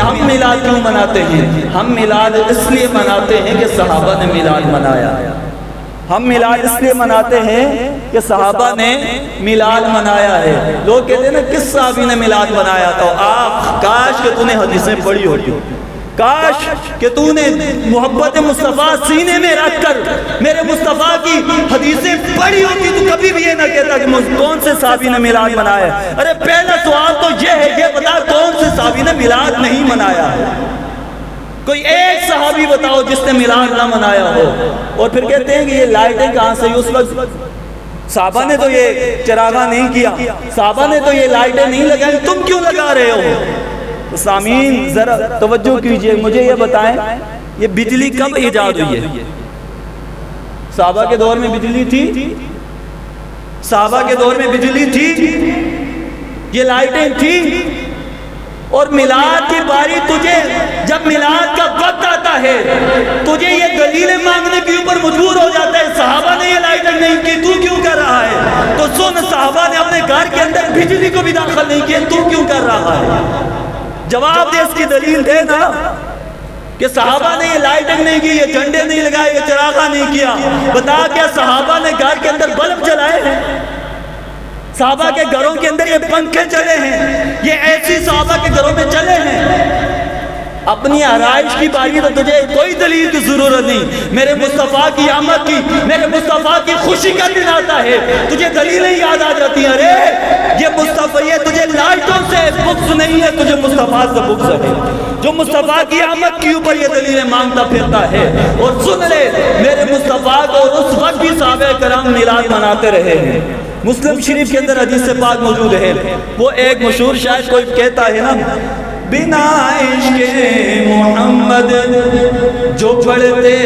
ہم میلاد کیوں مناتے ہیں؟ ہم میلاد اس لیے مناتے ہیں کہ صحابہ نے میلاد منایا۔ ہم میلاد اس لیے مناتے ہیں کہ صحابہ نے میلاد منایا ہے۔ لوگ کہتے ہیں نا کس صحابی نے میلاد منایا تھا؟ آپ کاش کہ تو نے حدیثیں پڑھی ہوتی، کاش کہ تو نے محبت مصطفیٰ سینے میں رکھ کر میرے مصطفیٰ کی حدیثیں پڑھی ہوتی تو کبھی بھی یہ نہ کہتا کہ کون سے صحابی نے میلاد منایا۔ ارے پہلا سوال تو یہ ہے کہ بتا کون سے صحابی نے میلاد نہیں منایا؟ کوئی ایک صحابی بتاؤ جس نے میلاد نہ منایا ہو۔ اور پھر کہتے ہیں کہ یہ لائٹیں کہاں سے؟ اس وقت صحابہ نے تو یہ چراغاں نہیں کیا، صحابہ نے تو یہ لائٹیں نہیں لگائی، تم کیوں لگا رہے ہو؟ سامعین ذرا توجہ کیجئے، مجھے یہ بتائیں یہ بجلی کب ایجاد ہوئی ہے؟ صحابہ کے دور میں بجلی تھی؟ صحابہ کے دور میں بجلی تھی؟ یہ لائٹیں تھی؟ اور میلاد کی باری تجھے جب میلاد کا وقت آتا ہے تجھے یہ دلیلیں مانگنے کے اوپر مجبور ہو جاتا ہے صحابہ نے یہ لائٹیں نہیں کی، تو کیوں کر رہا ہے؟ تو سن، صحابہ نے اپنے گھر کے اندر بجلی کو بھی داخل نہیں کیا، تو کیوں کر رہا ہے؟ جواب دے، اس کی دلیل دے نا کہ صحابہ نے یہ لائٹنگ نہیں کی، یہ جھنڈے نہیں لگائے، یہ چراغاں نہیں کیا۔ بتا کیا صحابہ نے گھر کے اندر بلب جلائے ہیں؟ صحابہ کے گھروں کے اندر یہ پنکھے چلے ہیں، یہ ایسی صحابہ کے گھروں میں چلے ہیں۔ اپنی آرائش کی باری تو تجھے کوئی دلیل کی ضرورت نہیں۔ میرے مصطفیٰ کی آمد کی، میرے مصطفیٰ کی خوشی کا دن آتا ہے تجھے دلیلیں یاد آ جاتی ہیں۔ ارے یہ مصطفیٰ، یہ تجھے لائٹوں سے بغض نہیں ہے، تجھے مصطفیٰ سے بغض ہے۔ جو مصطفیٰ کی آمد کے اوپر یہ دلیلیں مانگتا پھرتا ہے۔ اور سن لے، میرے مصطفیٰ کو اس وقت بھی صحابہ کرام میلاد مناتے رہے ہیں۔ مسلم شریف کے اندر حدیث پاک موجود ہے، وہ ایک مشہور شاعر کوئی کہتا ہے نا، بنا عشق محمد جو پڑھتے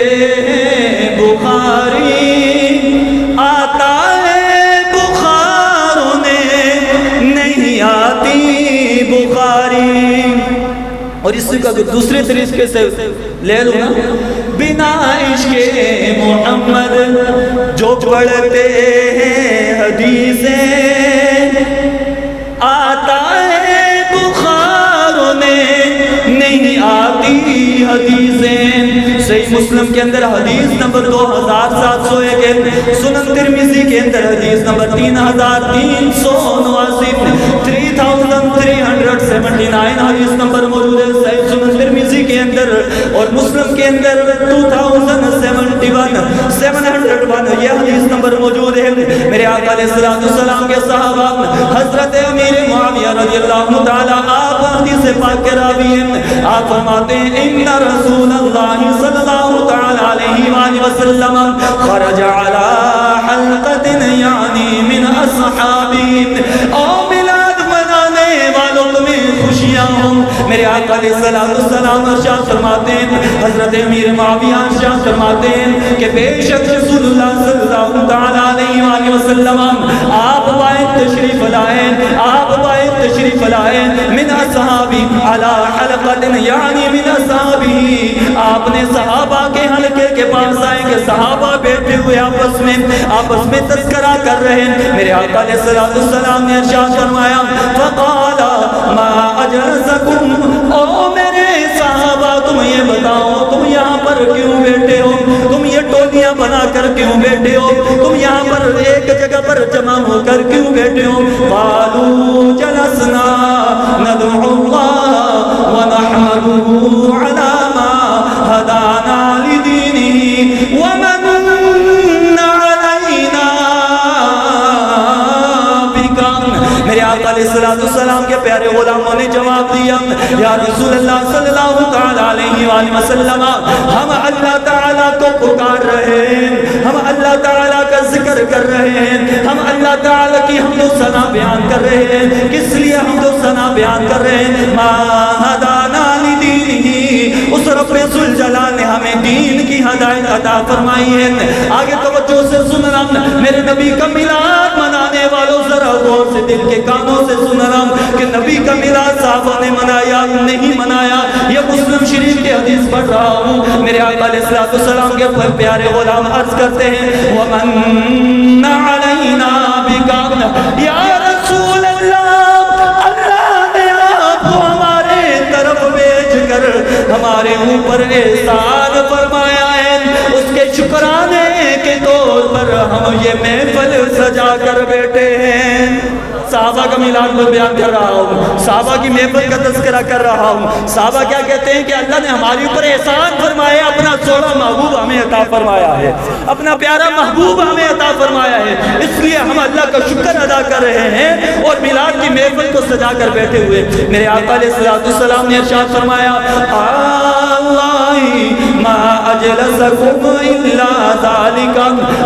ہیں بخاری آتا ہے بخار انہیں نہیں آتی بخاری۔ اور اس کا دوسرے طریقے سے لے لوں نا، بنا عشق محمد جو پڑھتے ہیں حدیثیں آتا ہے بخار انہیں نہیں آتی حدیثیں۔ صحیح مسلم کے اندر حدیث نمبر 2701 ہے، سنن ترمذی کے اندر حدیث نمبر 3389، 3379 حدیث نمبر موجود ہے صحیح سنن ترمذی کے اندر، اور مسلم کے اندر 701 یہ حدیث نمبر موجود ہے۔ میرے آقا علیہ السلام کے صحابہ حضرت امیر معاویہ رضی اللہ تعالیٰ آپ حدیث پاک کے راوی ہیں، آپ فرماتے ہیں ان رسول اللہ صلی اللہ تعالیٰ علیہ وآلہ وسلم خرج علی حلقۃ یعنی من اصحابی، او میلاد منانے والوں تمہیں خوشیاں ہوں۔ میرے آقا علیہ السلام ارشاد فرماتے ہیں، حضرت امیر معاویہ ارشاد فرماتے ہیں کہ بے شک رسول اللہ صلی اللہ تعالیٰ علیہ وآلہ وسلم آپ بائیں تشریف لائیں، آپ بائیں تشریف لائیں من اصحابی علی حلقۃ یعنی من اصحابی، آپ نے صحابہ کے حلقے کے پاس آئے کہ صحابہ بیٹھے ہوئے آپس میں تذکرہ کر رہے ہیں۔ میرے آقا علیہ السلام نے ارشاد فرمایا فقال ما اجلسکم، او میرے صحابہ تم یہ بتاؤ تم یہاں پر کیوں بیٹھے ہو؟ تم یہ ٹولیاں بنا کر کیوں بیٹھے ہو؟ تم یہاں پر ایک جگہ پر جمع ہو کر کیوں بیٹھے ہو؟ قالوا جلسنا ندعو اللہ ونحمده علی ما هدانا لدینه ومن علینا بک۔ میرے آقا علیہ السلام کے پیارے غلاموں نے جواب دیا، یا رسول اللہ صلی اللہ تعالیٰ علیہ وآلہ وسلم ہم اللہ تعالیٰ کو پکار رہے ہیں، ہم اللہ تعالیٰ کا ذکر کر رہے ہیں، ہم اللہ تعالیٰ کی حمد و ثنا بیان کر رہے ہیں۔ کس لیے حمد و ثنا بیان کر رہے ہیں؟ ما ہدانا لدینہ، اس رب ذوالجلال نے ہمیں دین کی ہدایت عطا فرمائی ہے۔ آگے توجہ سے سننا، میرے نبی کا میلاد منانے والوں ذرا غور سے دل کے کانوں سے سننا کہ نبی کا میلاد صحابہ نے منایا نہیں منایا۔ یہ مسلم شریف کی حدیث پڑھ رہا ہوں، میرے آقا علیہ السلام کے پیارے غلام عرض کرتے ہیں وَمَنَّ عَلَيْنَا بِكَ، یا رسول اللہ، اللہ نے آپ کو ہمارے طرف بھیجا ہمارے اوپر احسان فرمایا ہے، اس کے شکرانے کے طور پر ہم یہ محفل سجا کر بیٹھے ہیں۔ صحابہ کا میلاد میں بیان کر رہا ہوں، صحابہ کی محفل کا تذکرہ کر رہا ہوں۔ صحابہ کیا کہتے ہیں کہ اللہ نے ہمارے اوپر احسان فرمایا، اپنا سونا محبوب ہمیں عطا فرمایا ہے، اپنا پیارا محبوب ہمیں عطا فرمایا ہے، اس لیے ہم اللہ کا شکر ادا کر رہے ہیں اور میلاد کی محفل کو سجا کر بیٹھے ہوئے۔ میرے آقا علیہ السلام نے ارشاد فرمایا اللہ ما اجلسکم الا ذالک،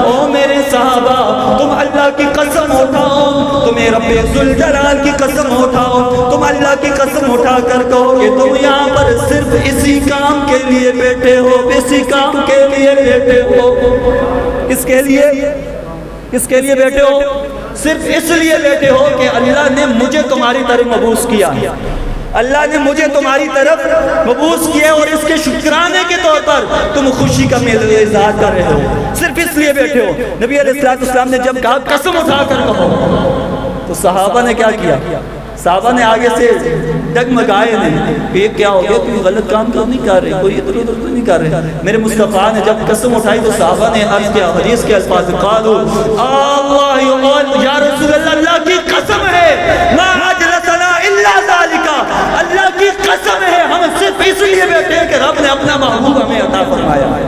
او میرے صحابہ تم اللہ کی قسم اٹھاؤ، تمہیں رب ذوالجلال کی قسم اٹھاؤ، تم اللہ کی قسم اٹھا کر کہو کہ تم یہاں پر صرف اسی کام کے لیے بیٹھے ہو، اسی کام کے لیے بیٹھے ہو۔ کس کے لیے؟ کس کے لیے بیٹھے ہو؟ صرف اس لیے بیٹھے ہو کہ اللہ نے مجھے تمہاری طرف مبعوث کیا، اللہ نے مجھے تمہاری طرف مبعوث کیا اور اس کے شکرانے کے طور پر تم خوشی کا اظہار کر رہے ہو، صرف اس لیے بیٹھے ہو۔ نبی علیہ السلام نے جب کہا قسم اٹھا کر کہو، تو صحابہ نے کیا کیا؟ صحابہ نے آگے سے ڈگمگائے نہیں کہ یہ کیا ہو گیا، کوئی غلط کام تو نہیں کر رہے، کوئی ادھر ادھر تو نہیں کر رہے۔ میرے مصطفیٰ نے جب قسم اٹھائی تو صحابہ نے عرض کیا، حدیث کے الفاظ قالوا اللہ یا رسول اللہ، اللہ کی قسم ہے ما اجلسنا الا ذالک، اللہ کی قسم ہے ہم صرف اس لیے بیٹھے ہیں کہ رب نے اپنا محبوب ہمیں عطا فرمایا ہے،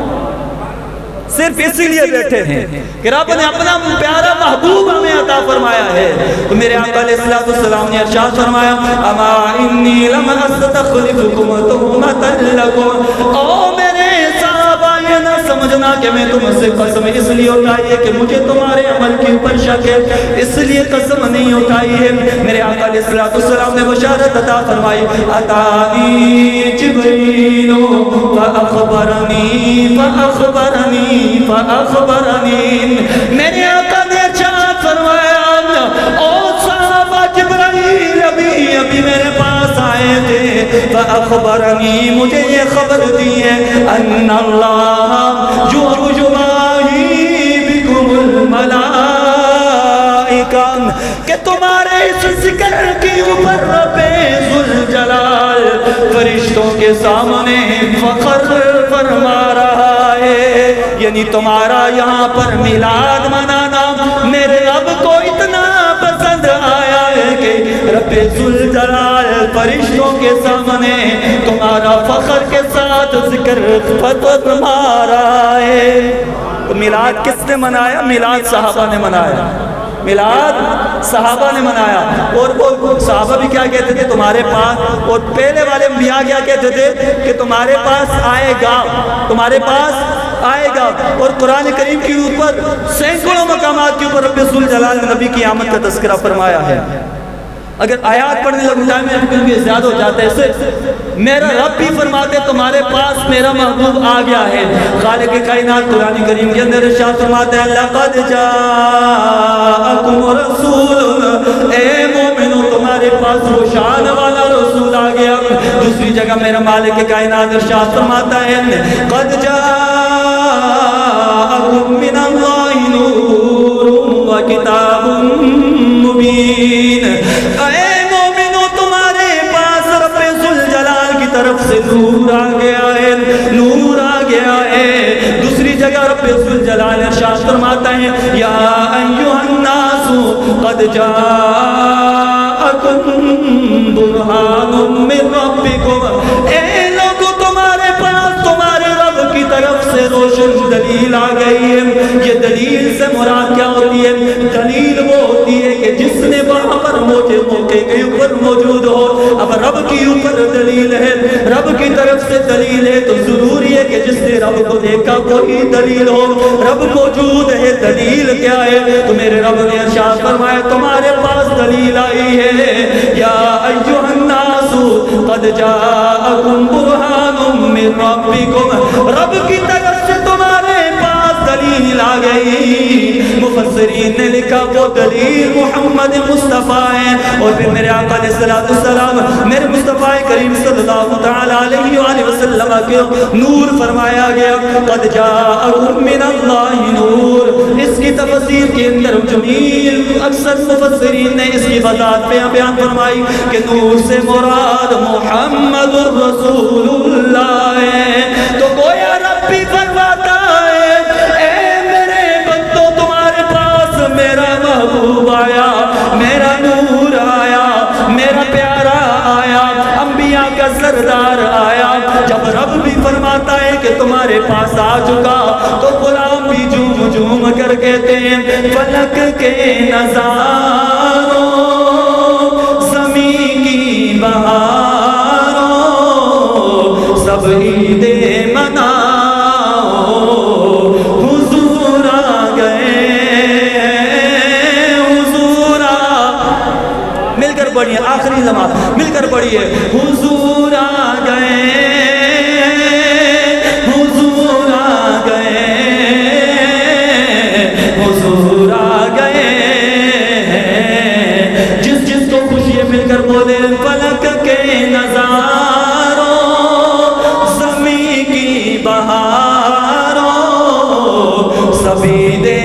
صرف اسی لیے بیٹھے ہیں کہ رب نے اپنا پیارا محبوب ہمیں عطا فرمایا ہے۔ تو میرے آقا علیہ السلام نے ارشاد فرمایا اما انی لم استخلفکم تہمۃ لکم، او میرے صحابہ یہ نہ سمجھنا کہ میں تم سے قسم اس لیے اٹھائی ہے کہ مجھے تمہارے عمل کے اوپر شک ہے، اس لیے قسم نہیں اٹھائی ہے۔ میرے آقا علیہ السلام نے بشارت عطا فرمائی اتانی جبریل فأخبرنی، میرے آقا نے ارشاد فرمایا او صحابہ جبرائیل ابھی میرے پاس آئے تھے، فأخبرنی مجھے یہ خبر دی ہے ان اللہ یباہی بکم الملائکہ، کہ تمہارے اس ذکر کے اوپر رب ذوالجلال فرشتوں کے سامنے فخر فرما رہا ہے، یعنی تمہارا یہاں پر میلاد منانا میرے رب کو اتنا پسند آیا ہے کہ رب ذوالجلال فرشتوں کے سامنے تمہارا فخر کے ساتھ ذکر فرما رہا ہے۔ تو میلاد کس نے منایا؟ میلاد صحابہ نے منایا، میلاد صحابہ نے منایا۔ اور وہ صحابہ بھی کیا کہتے تھے؟ تمہارے پاس، اور پہلے والے انبیاء کیا کہتے تھے کہ تمہارے پاس آئے گا، تمہارے پاس آئے گا۔ اور قرآن کریم کے اوپر سینکڑوں مقامات کے اوپر رب ذوالجلال نے نبی کی آمد کا تذکرہ فرمایا ہے۔ اگر آیات پڑھنے لگوں ٹائم میں کیونکہ زیادہ ہو جاتا ہے اسے، میرا رب بھی فرماتے تمہارے پاس میرا محبوب آ گیا ہے۔ خالق کائنات قرآن کریم کے اندر ارشاد فرماتے ہیں لقد جاءکم رسول، اے مومنو تمہارے پاس وہ شان والا رسول آ گیا۔ دوسری جگہ میرا مالک کائنات ارشاد فرماتا ہے قد جاءکم من اللہ نور و کتاب مبین، اے مومنو تمہارے پاس رب ذوالجلال کی طرف سے نور آ گیا ہے، نور آ گیا ہے۔ دوسری جگہ رب ذوالجلال ارشاد فرماتا ہے یا ایھا الناس قد جاءکم برہان من ربکم، اے لوگو تمہارے پاس تمہارے رب کی طرف سے روشن دلیل آ گئی ہے۔ یہ دلیل سے مراد کیا ہوتی ہے؟ دلیل وہ ہوتی ہے کہ جس نے وہاں پر موقع کے اوپر موجود ہو۔ اب رب کی اوپر دلیل ہے، رب کی طرف سے دلیل ہے، تو ضروری ہے کہ جس نے رب کو دیکھا وہی دلیل ہو۔ رب موجود ہے، دلیل کیا ہے؟ تو میرے رب نے ارشاد فرمایا تمہارے پاس دلیل آئی ہے یا ایھا الناس قد جاءکم برہان من ربکم، رب کی طرف سے تمہارے پاس دلیل آ گئی۔ مفسرین نے لکھا وہ دلیل محمد مصطفیٰ ہے۔ اور پھر میرے آقا علیہ السلام، میرے مصطفیٰ کریم صلی اللہ تعالیٰ علیہ وآلہ وسلم وسلم کو نور فرمایا گیا. قد جاءکم من اللہ نور. اس کی تفسیر کے اندر جمیل اکثر مفسرین نے اس کی وضاحت بیان فرمائی کہ نور سے مراد محمد رسول اللہ ہے. تو گویا رب بھی فرماتا ہے اے میرے بندو تمہارے پاس میرا محبوب آیا, میرا نور آیا, میرا پیارا آیا, انبیاء کا سردار آیا. جب رب بھی فرماتا ہے کہ تمہارے پاس آ چکا تو غلام بھی جھوم جھوم کر کہتے ہیں فلک کے نظاروں زمین کی بہاروں سب عید مناؤ حضور آ گئے حضور مل کر پڑھیے آخری زمان مل کر پڑھیے حضور آ گئے حضور آ گئے حضور آ گئے. جس جس کو خوشی ہے مل کر بولے فلک کے نظاروں زمین کی بہاروں سبھی دے